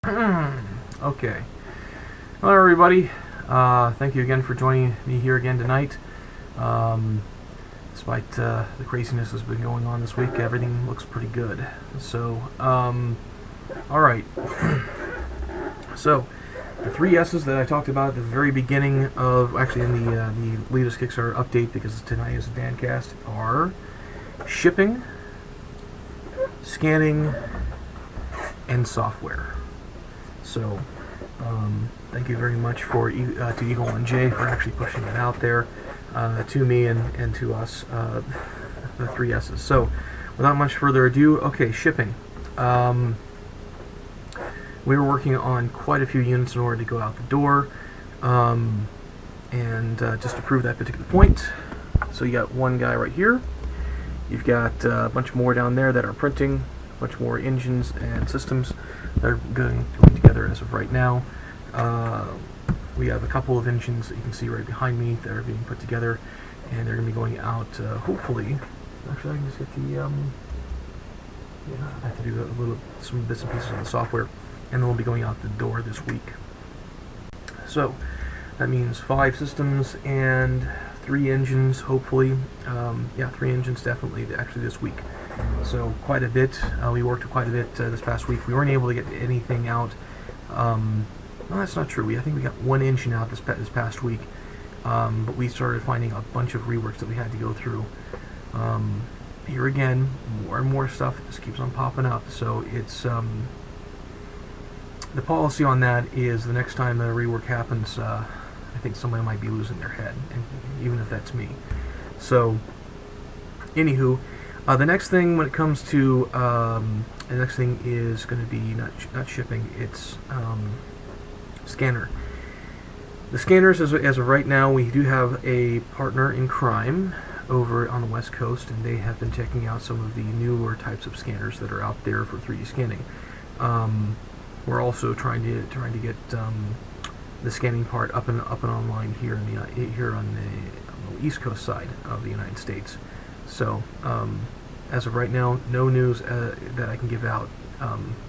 Okay. Hello, everybody. Thank you again for joining me here again tonight. Despite the craziness that's been going on this week, everything looks pretty good. So, alright. So, the three S's that I talked about at the very beginning of, actually in the latest Kickstarter update, because tonight is a Dancast, are shipping, scanning, and software. So, thank you very much to Eagle and Jay for actually pushing it out there to me and to us, the three S's. So, without much further ado, okay, shipping. We were working on quite a few units in order to go out the door, and just to prove that particular point, so you got one guy right here. You've got a bunch more down there that are printing, a bunch more engines and systems that are going together as of right now. We have a couple of engines that you can see right behind me that are being put together, and they're going to be going out, hopefully. Actually, I can just get the, yeah, I have to do some bits and pieces of the software, and then we'll be going out the door this week. So, that means 5 systems and 3 engines, hopefully. Yeah, 3 engines definitely, actually this week. So, quite a bit. We worked quite a bit this past week. We weren't able to get anything out. No, that's not true. I think we got 1 engine out this past week, but we started finding a bunch of reworks that we had to go through. Here again, more and more stuff just keeps on popping up. So it's the policy on that is the next time a rework happens, I think somebody might be losing their head, and even if that's me. So, anywho, the next thing when it comes to the next thing is going to be not shipping. It's scanner. The scanners, as of right now, we do have a partner in crime over on the West Coast, and they have been checking out some of the newer types of scanners that are out there for 3D scanning. We're also trying to get the scanning part up and online here on the East Coast side of the United States. So, as of right now, no news that I can give out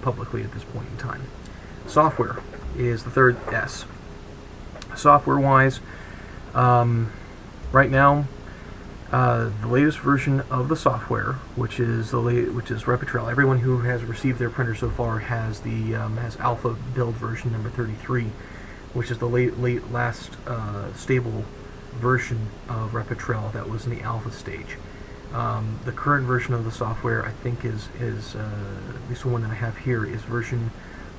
publicly at this point in time. Software is the third S. Software-wise, right now, the latest version of the software, which is HYREL. Everyone who has received their printer so far has the has alpha build version number 33, which is the last stable version of HYREL that was in the alpha stage. The current version of the software, I think, is at least the one that I have here, is version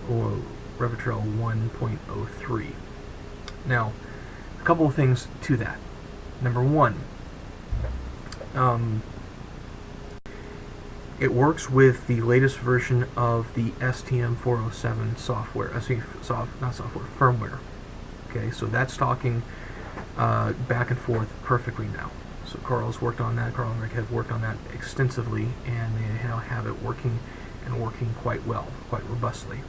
HYREL 1.03. Now, a couple of things to that. Number one, it works with the latest version of the STM407 software. Firmware. Okay, so that's talking back and forth perfectly now. So Karl's worked on that. Karl and Rick have worked on that extensively, and they now have it working quite well, quite robustly.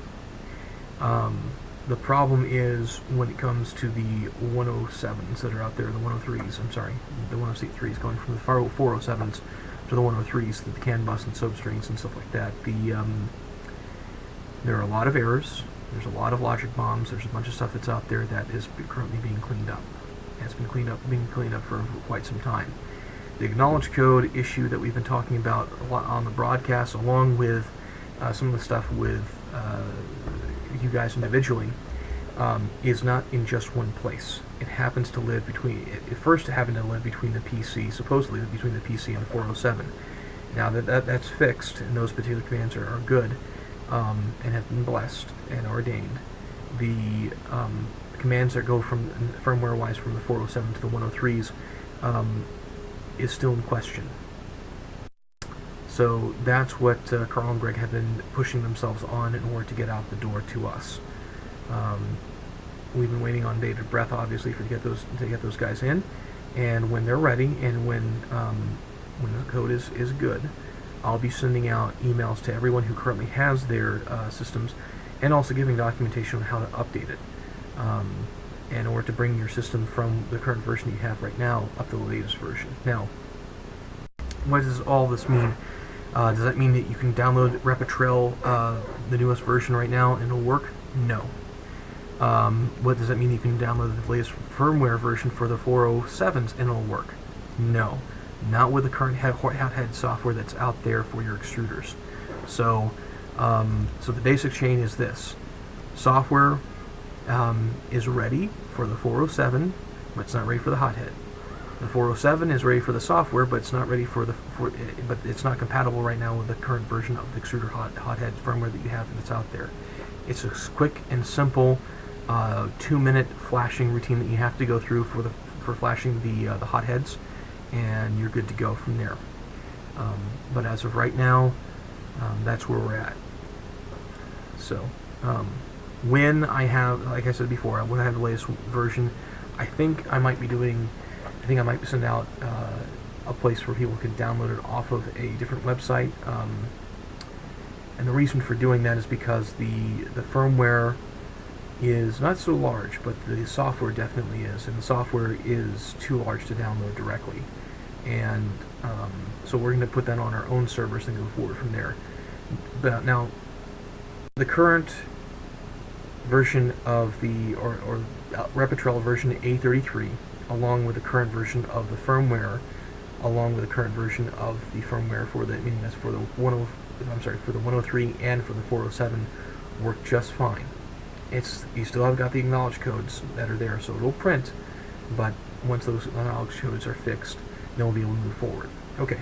The problem is when it comes to the 107s that are out there, the 103s, I'm sorry, the 103s going from the 407s to the 103s, the CAN bus and soap strings and stuff like that. There are a lot of errors, there's a lot of logic bombs, there's a bunch of stuff that's out there that is currently being cleaned up. It's been being cleaned up for quite some time. The acknowledge code issue that we've been talking about a lot on the broadcast, along with some of the stuff with you guys individually, is not in just one place. It happens to live between. It first happened to live between the PC, supposedly between the PC and the 407. Now that's fixed, and those particular commands are good, and have been blessed and ordained. The commands that go from firmware-wise from the 407 to the 103s is still in question. So that's what Karl and Greg have been pushing themselves on in order to get out the door to us. We've been waiting on bated breath, obviously, to get those guys in, and when they're ready, and when the code is good, I'll be sending out emails to everyone who currently has their systems, and also giving documentation on how to update it, in order to bring your system from the current version you have right now up to the latest version. Now, what does all this mean? Does that mean that you can download HYREL, the newest version right now, and it'll work? No. What does that mean? You can download the latest firmware version for the 407s and it'll work? No. Not with the current hothead software that's out there for your extruders. So, so the basic chain is this. Software is ready for the 407, but it's not ready for the hothead. The 407 is ready for the software, but it's not ready but it's not compatible right now with the current version of the extruder hothead firmware that you have that's out there. It's a quick and simple 2-minute flashing routine that you have to go through for flashing the hotheads, and you're good to go from there. But as of right now, that's where we're at. So when I have, like I said before, when I have the latest version, I think I might send out a place where people can download it off of a different website. And the reason for doing that is because the firmware is not so large, but the software definitely is, and the software is too large to download directly. And so we're going to put that on our own servers and go forward from there. But now, the current version of the HYREL version A33, along with the current version of the firmware, along with the current version of the firmware for the, meaning that's for the for the 103 and for the 407, work just fine. You still have got the acknowledge codes that are there, so it'll print, but once those acknowledge codes are fixed, then we'll be able to move forward. Okay.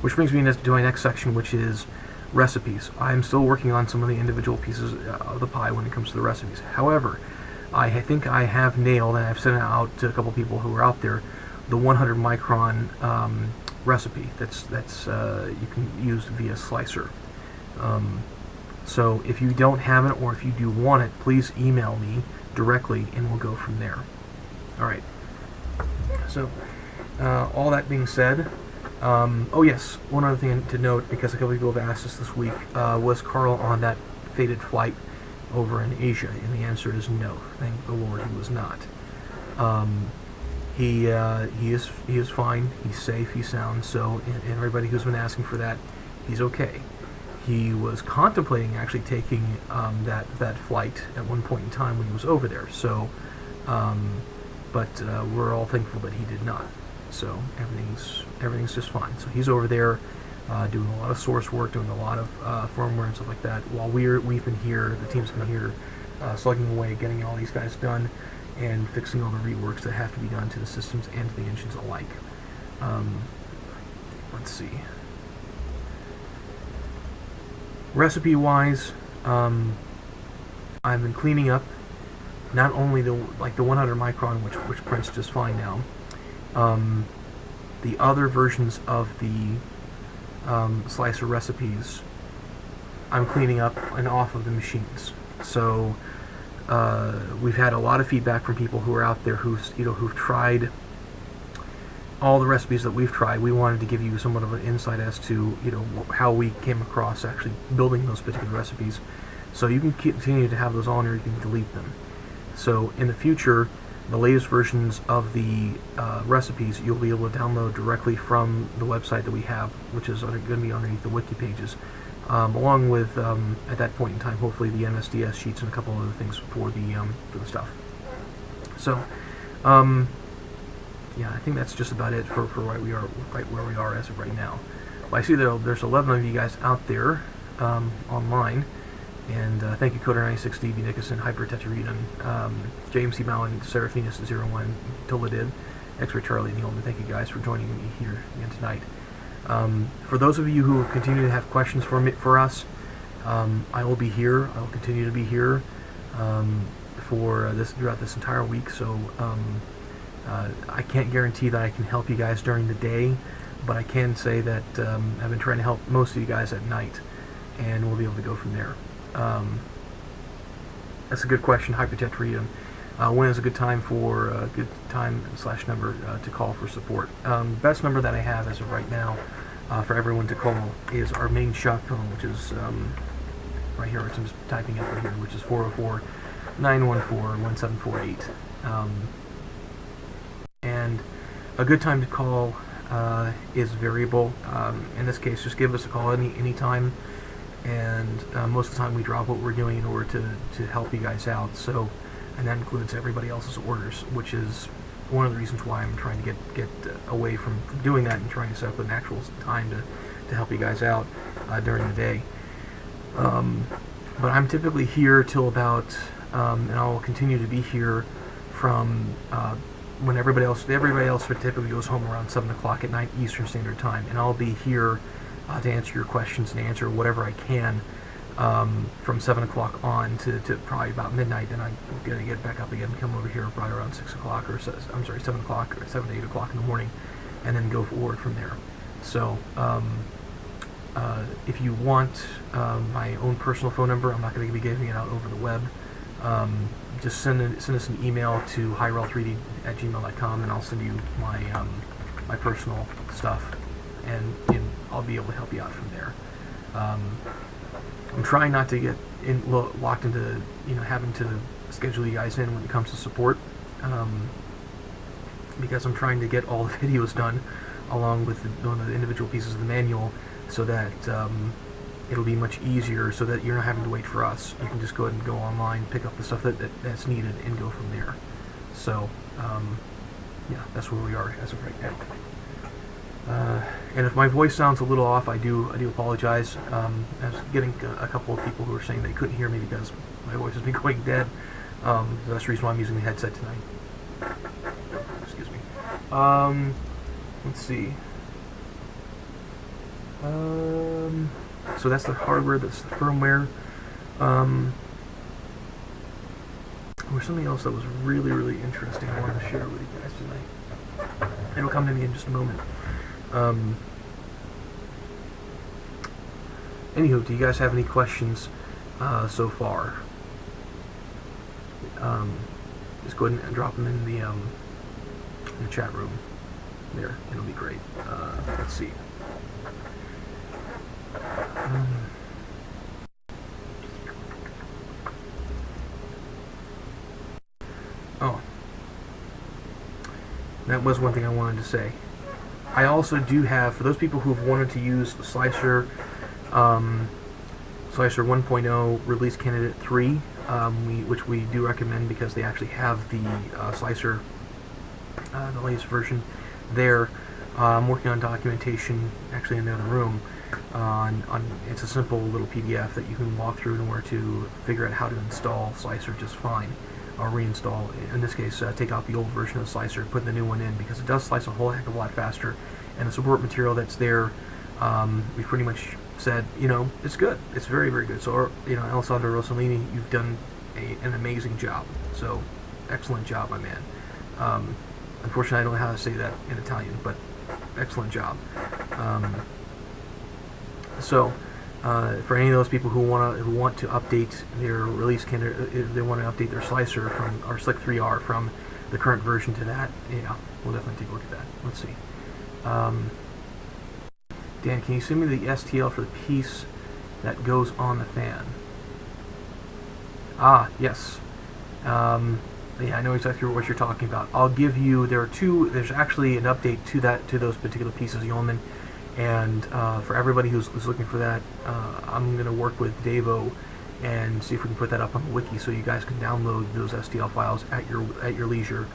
Which brings me to my next section, which is recipes. I'm still working on some of the individual pieces of the pie when it comes to the recipes. However, I think I have nailed, and I've sent it out to a couple people who are out there, the 100 micron recipe that's you can use via slicer. So if you don't have it, or if you do want it, please email me directly and we'll go from there. Alright, so all that being said, oh yes, one other thing to note, because a couple people have asked us this week, was Karl on that fated flight over in Asia? And the answer is no. Thank the Lord he was not. He is fine. He's safe. He's sound. So, and everybody who's been asking for that, he's okay. He was contemplating actually taking that flight at one point in time when he was over there. So, but we're all thankful that he did not. So everything's just fine. So he's over there doing a lot of source work, doing a lot of firmware and stuff like that. While we've been here, the team's been here slugging away, getting all these guys done, and fixing all the reworks that have to be done to the systems and to the engines alike. Let's see. Recipe-wise, I've been cleaning up not only the 100 micron, which prints just fine now. The other versions of the slicer recipes, I'm cleaning up and off of the machines. So we've had a lot of feedback from people who are out there who've tried all the recipes that we've tried. We wanted to give you somewhat of an insight as to how we came across actually building those particular recipes. So you can continue to have those on, or you can delete them. So in the future, the latest versions of the recipes you'll be able to download directly from the website that we have, which is going to be underneath the wiki pages, along with at that point in time hopefully the MSDS sheets and a couple other things for the stuff. So yeah, I think that's just about it for right where we are as of right now. Well, I see there's 11 of you guys out there online. And thank you, Coder96, Stevie Nickerson, Hypertetraedon, James C. Mallon, Seraphinus01, Toladid, X-Ray Charlie, and Neilman. Thank you guys for joining me here again tonight. For those of you who continue to have questions for us, I will be here. I will continue to be here throughout this entire week. So I can't guarantee that I can help you guys during the day, but I can say that I've been trying to help most of you guys at night, and we'll be able to go from there. That's a good question, Hypertetraedon. When is a good time for /number to call for support? Best number that I have as of right now for everyone to call is our main shop phone, which is right here, which I'm just typing up right here, which is 404-914-1748. And a good time to call is variable. In this case, just give us a call anytime. and most of the time we drop what we're doing in order to help you guys out. So, and that includes everybody else's orders, which is one of the reasons why I'm trying to get away from doing that and trying to set up an actual time to help you guys out during the day. But I'm typically here till about, and I'll continue to be here from when everybody else typically goes home around 7 o'clock at night Eastern Standard Time, and I'll be here to answer your questions and answer whatever I can from 7 o'clock on to probably about midnight. Then I'm going to get back up again and come over here probably around 6 o'clock, or 7 o'clock, or 7 to 8 o'clock in the morning, and then go forward from there. So if you want my own personal phone number, I'm not going to be giving it out over the web. Just send us an email to HYREL3D@gmail.com, and I'll send you my my personal stuff, and I'll be able to help you out from there. I'm trying not to get locked into having to schedule you guys in when it comes to support, because I'm trying to get all the videos done along with the individual pieces of the manual, so that it'll be much easier, so that you're not having to wait for us. You can just go ahead and go online, pick up the stuff that's needed, and go from there. So yeah, that's where we are as of right now. And if my voice sounds a little off, I do apologize. I was getting a couple of people who were saying they couldn't hear me because my voice has been going dead. So that's the reason why I'm using the headset tonight. Excuse me. Let's see. So that's the hardware, that's the firmware. There's something else that was really, really interesting I wanted to share with you guys tonight. It'll come to me in just a moment. Anywho, do you guys have any questions so far? Just go ahead and drop them in the chat room. There, it'll be great. Let's see. Oh, that was one thing I wanted to say. I also do have, for those people who've wanted to use Slicer, Slicer 1.0 Release Candidate 3, which we do recommend because they actually have the Slicer, the latest version there. I'm working on documentation, actually in the other room, it's a simple little PDF that you can walk through in order to figure out how to install Slicer just fine, or reinstall, in this case, take out the old version of Slicer, put the new one in, because it does slice a whole heck of a lot faster, and the support material that's there, we pretty much said, it's good, it's very, very good. So, Alessandro Rossellini, you've done an amazing job, so excellent job, my man. Unfortunately, I don't know how to say that in Italian, but excellent job. So, for any of those people who want to update their release candidate, if they want to update their Slicer from our Slick 3R from the current version to that, yeah, we'll definitely take a look at that. Let's see. Dan, can you send me the STL for the piece that goes on the fan? Ah, yes. Yeah, I know exactly what you're talking about. I'll give you. There's actually an update to those particular pieces, Yeoman. And for everybody who's looking for that, I'm going to work with Davo and see if we can put that up on the wiki so you guys can download those STL files at your leisure,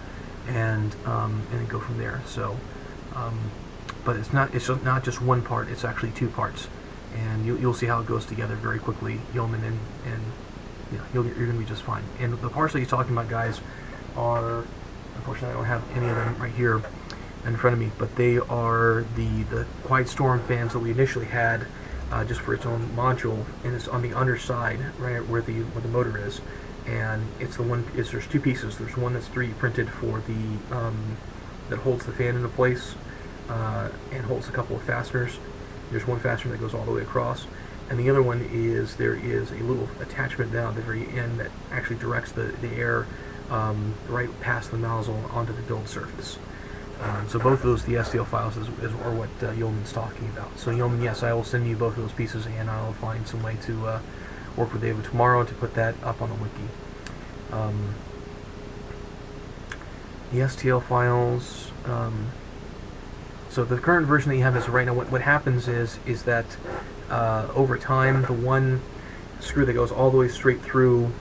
and then go from there. So, but it's not just one part; it's actually two parts, and you'll see how it goes together very quickly, Yeoman, and you're going to be just fine. And the parts that you're talking about, guys, are, unfortunately, I don't have any of them right here in front of me, but they are the Quiet Storm fans that we initially had, just for its own module, and it's on the underside, right where the motor is, and it's the one. There's two pieces. There's one that's 3D printed for the that holds the fan into place, and holds a couple of fasteners. There's one fastener that goes all the way across, and the other one is there is a little attachment down at the very end that actually directs the air right past the nozzle onto the build surface. So both of those, the STL files, are what Yeoman's talking about. So Yeoman, yes, I will send you both of those pieces, and I'll find some way to work with David tomorrow to put that up on the wiki. The STL files. So the current version that you have is right now. What happens is that over time, the one screw that goes all the way straight through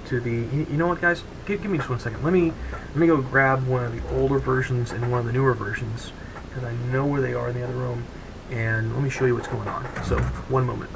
to the... You know what, guys? Give me just 1 second. Let me go grab one of the older versions and one of the newer versions, because I know where they are in the other room, and let me show you what's going on. So, 1 moment.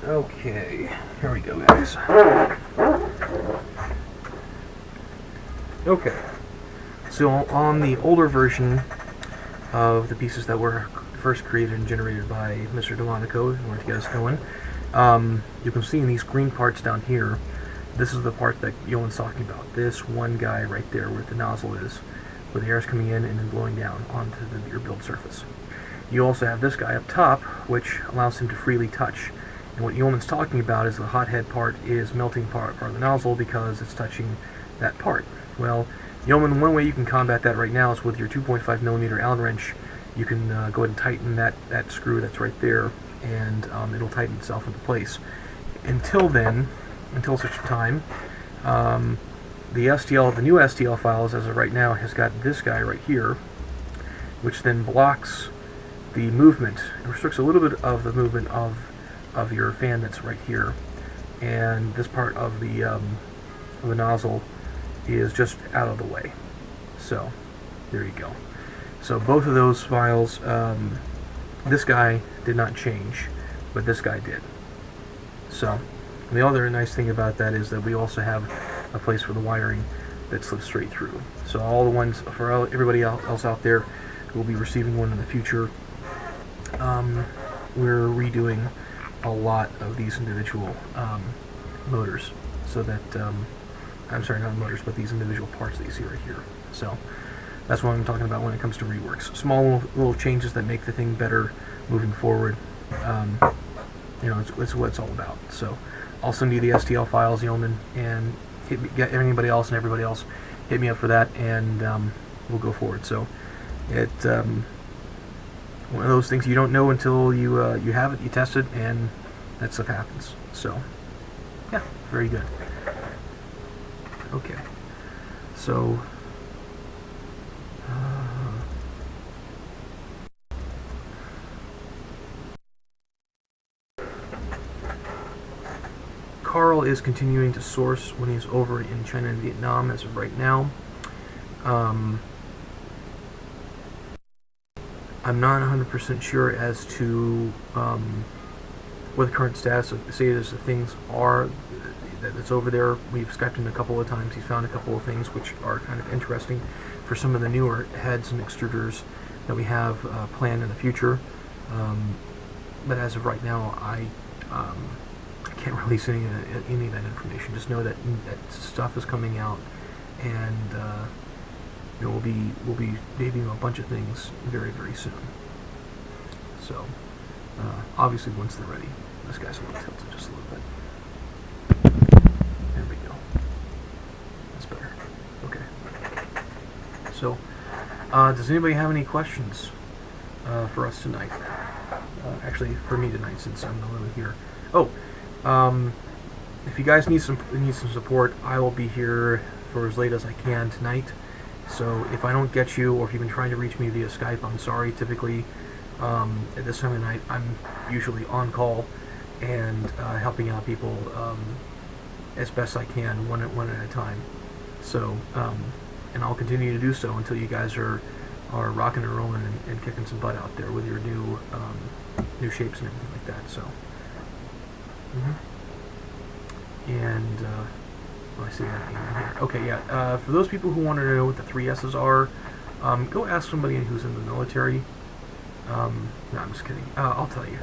Okay, here we go, guys. Okay, so on the older version of the pieces that were first created and generated by Mr. Delmonico in order to get us going, you can see in these green parts down here, this is the part that Yolan's talking about. This one guy right there where the nozzle is, where the air is coming in and then blowing down onto your build surface. You also have this guy up top, which allows him to freely touch. And what Yeoman's talking about is the hothead part is melting part of the nozzle because it's touching that part. Well, Yeoman, one way you can combat that right now is with your 2.5mm Allen wrench. You can go ahead and tighten that screw that's right there, and it'll tighten itself into place. Until then, until such time, the new STL files, as of right now, has got this guy right here, which then blocks the movement. It restricts a little bit of the movement of your fan that's right here, and this part of the nozzle is just out of the way. So there you go. So both of those files, this guy did not change, but this guy did. So the other nice thing about that is that we also have a place for the wiring that slips straight through. So all the ones for everybody else out there who will be receiving one in the future, we're redoing a lot of these individual motors, so that I'm sorry, not motors, but these individual parts that you see right here. So that's what I'm talking about when it comes to reworks. Small little changes that make the thing better moving forward. You know, it's what it's all about. So I'll send you the STL files, Yeoman, and get anybody else and everybody else hit me up for that, and we'll go forward. So it one of those things you don't know until you have it, you test it, and that stuff happens. So yeah, very good. Okay, so Karl is continuing to source when he's over in China and Vietnam as of right now. I'm not 100% sure as to what the current status of the things are that's over there. We've Skyped him a couple of times. He's found a couple of things which are kind of interesting for some of the newer heads and extruders that we have planned in the future. But as of right now, I can't release any of that information. Just know that stuff is coming out, and you know, we'll be debuting a bunch of things very, very soon. So obviously once they're ready. This guy's a little tilted just a little bit. There we go. That's better. Okay. So does anybody have any questions for us tonight? Actually, for me tonight, since I'm the one here. Oh, if you guys need some support, I will be here for as late as I can tonight. So if I don't get you, or if you've been trying to reach me via Skype, I'm sorry. Typically, at this time of night, I'm usually on call and helping out people as best I can, one at a time. So, and I'll continue to do so until you guys are rocking and rolling and kicking some butt out there with your new shapes and everything like that. So, and I see that here. Okay, yeah. For those people who want to know what the 3 S's are, go ask somebody who's in the military. No, I'm just kidding. I'll tell you.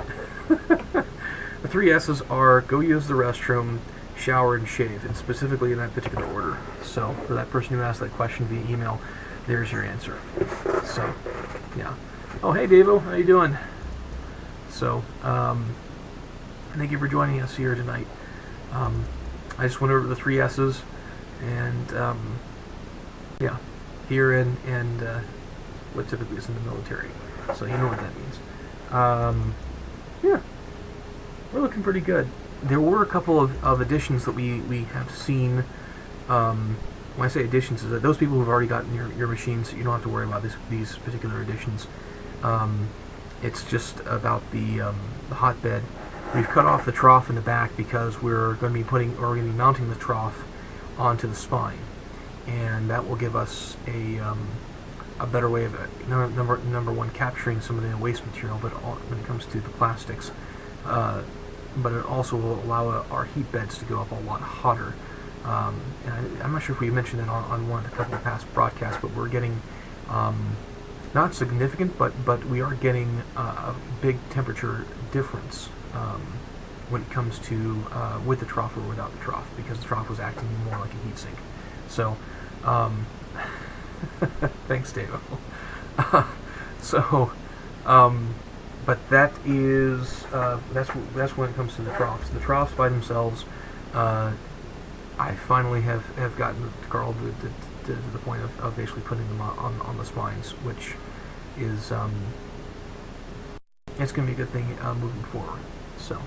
The 3 S's are: go use the restroom, shower, and shave, and specifically in that particular order. So for that person who asked that question via email, there's your answer. So, yeah. Oh, hey, Davo, how you doing? So, thank you for joining us here tonight. I just went over the 3 S's, and yeah, here and what typically is in the military. So you know what that means. Yeah, we're looking pretty good. There were a couple of additions that we have seen. When I say additions, is that those people who've already gotten your machines, you don't have to worry about these particular additions. It's just about the hotbed. We've cut off the trough in the back because we're going to be mounting the trough onto the spine, and that will give us a better way of number one, capturing some of the waste material, but when it comes to the plastics, but it also will allow our heat beds to go up a lot hotter. And I'm not sure if we mentioned that on one of the couple of past broadcasts, but we're getting not significant, but we are getting a big temperature difference when it comes to with the trough or without the trough, because the trough was acting more like a heat sink. So, thanks, Dave. So, but that is that's when it comes to the troughs. The troughs by themselves, I finally have gotten Karl to the point of basically putting them on the spines, which is it's going to be a good thing moving forward. So,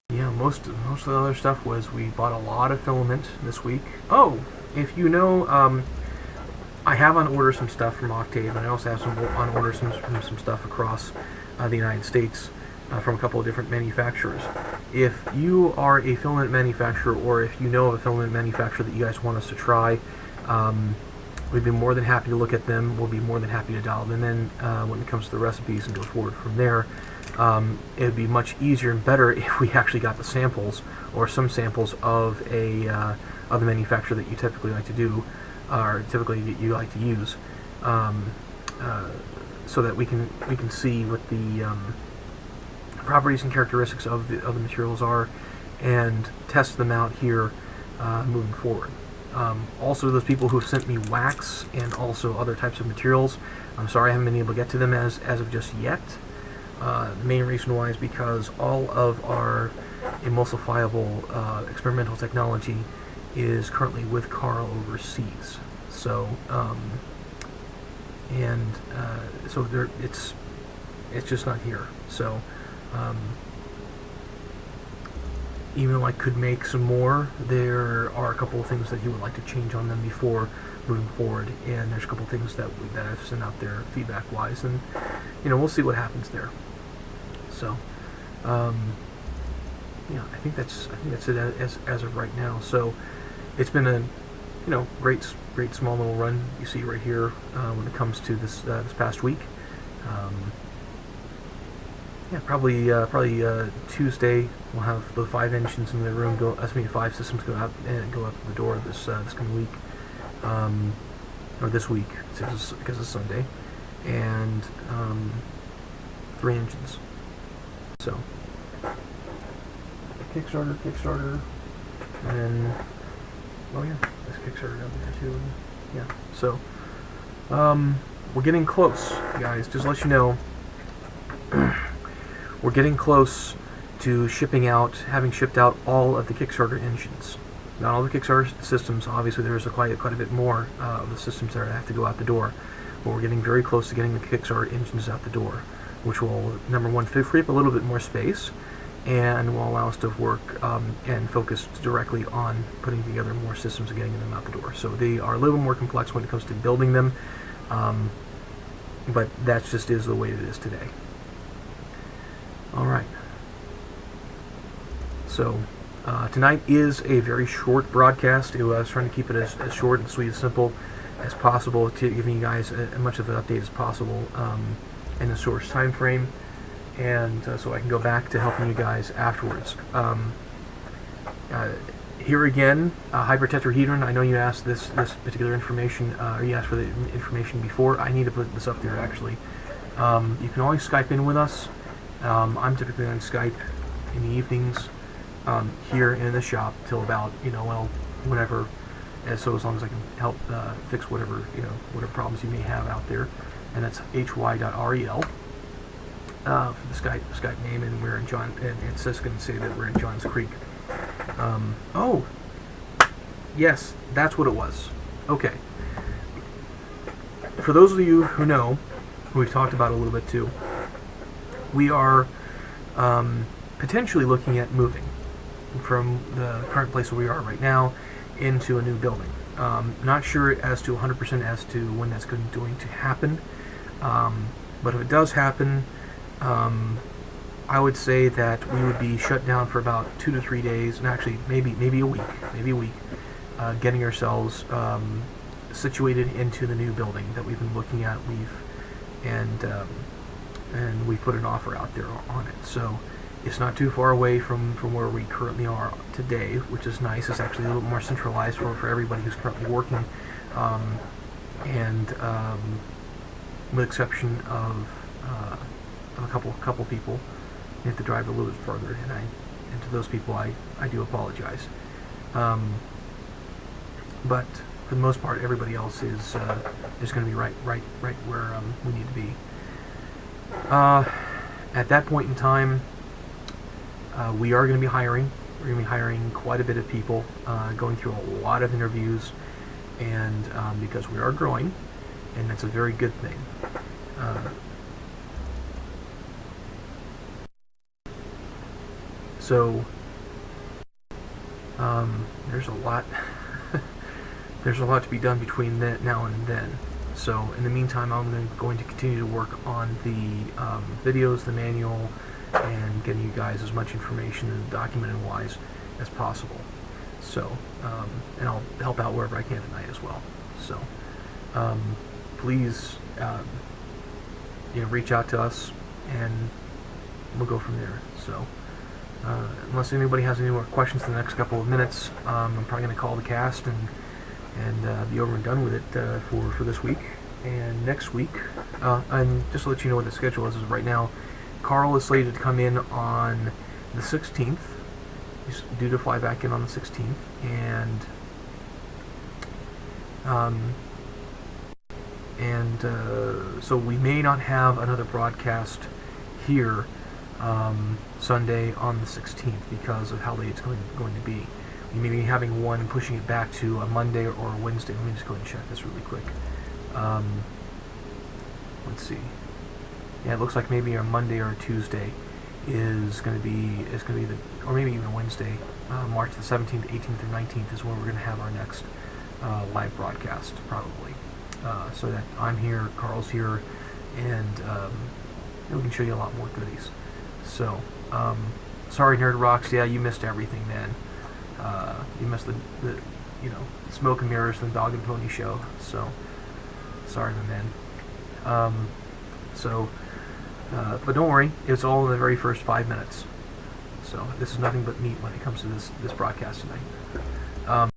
yeah, most of the other stuff was we bought a lot of filament this week. Oh, if you know, I have on order some stuff from Octave, and I also have some on order some stuff across the United States from a couple of different manufacturers. If you are a filament manufacturer, or if you know of a filament manufacturer that you guys want us to try, we'd be more than happy to look at them. We'll be more than happy to dial them in when it comes to the recipes and go forward from there. It would be much easier and better if we actually got the samples, or some samples of the manufacturer that you typically like to do, or typically you like to use, so that we can see what the properties and characteristics of the materials are, and test them out here moving forward. Also, those people who have sent me wax and also other types of materials, I'm sorry I haven't been able to get to them as of just yet. The main reason why is because all of our emulsifiable experimental technology is currently with Karl overseas. So, so it's just not here. So, even though I could make some more, there are a couple of things that he would like to change on them before moving forward, and there's a couple of things that I've sent out there feedback-wise, and we'll see what happens there. So, yeah, I think that's it as of right now. So, it's been a great small little run you see right here when it comes to this past week. Yeah, probably Tuesday we'll have the 5 engines in the room go. 5 systems go out the door this coming week, or this week because it's Sunday, and 3 engines. So Kickstarter, and oh yeah, there's Kickstarter down there too. Yeah, so we're getting close, guys. Just to let you know. We're getting close to having shipped out all of the Kickstarter engines. Not all the Kickstarter systems. Obviously, there's quite a bit more of the systems that have to go out the door. But we're getting very close to getting the Kickstarter engines out the door, which will, number one, free up a little bit more space, and will allow us to work and focus directly on putting together more systems and getting them out the door. So they are a little more complex when it comes to building them, but that just is the way it is today. Alright, so tonight is a very short broadcast. I was trying to keep it as short and sweet and simple as possible, to giving you guys as much of an update as possible in a short time frame, and so I can go back to helping you guys afterwards. Here again, hypertetrahedron. I know you asked this particular information, or you asked for the information before. I need to put this up there actually. You can always Skype in with us, I'm typically on Skype in the evenings here in the shop till about, whenever, as long as I can help fix whatever problems you may have out there. And that's HY.REL for the Skype name, and we're in John, and it's just going to say that we're in Johns Creek. Oh, yes, that's what it was. Okay. For those of you who know, who we've talked about a little bit too, we are potentially looking at moving from the current place where we are right now into a new building. Not sure as to 100% as to when that's going to happen, but if it does happen, I would say that we would be shut down for about 2 to 3 days, and actually maybe a week, getting ourselves situated into the new building that we've been looking at. And we put an offer out there on it. So it's not too far away from where we currently are today, which is nice. It's actually a little more centralized for everybody who's currently working, and with exception of a couple people, you have to drive a little bit further, and to those people I do apologize. But for the most part, everybody else is going to be right where we need to be. At that point in time, we are going to be hiring. We're going to be hiring quite a bit of people, going through a lot of interviews, and because we are growing, and that's a very good thing. So there's a lot. There's a lot to be done between now and then. So in the meantime, I'm going to continue to work on the videos, the manual, and getting you guys as much information and documented-wise as possible. So, and I'll help out wherever I can tonight as well. So, please, reach out to us, and we'll go from there. So, unless anybody has any more questions in the next couple of minutes, I'm probably going to call the cast and be over and done with it for this week. And next week, and just to let you know what the schedule is right now, Karl is slated to come in on the 16th. He's due to fly back in on the 16th, and so we may not have another broadcast here Sunday on the 16th because of how late it's going to be. We may be having one and pushing it back to a Monday or a Wednesday. Let me just go ahead and check this really quick. Let's see. Yeah, it looks like maybe a Monday or a Tuesday is going to be the, or maybe even a Wednesday, March the 17th, 18th, or 19th is where we're going to have our next live broadcast, probably. So that I'm here, Karl's here, and we can show you a lot more goodies. So, sorry, Nerd Rocks. Yeah, you missed everything, man. You missed the smoke and mirrors and the Dog and Pony show. So, sorry, my man. But don't worry, it's all in the very first 5 minutes. So this is nothing but meat when it comes to this broadcast tonight.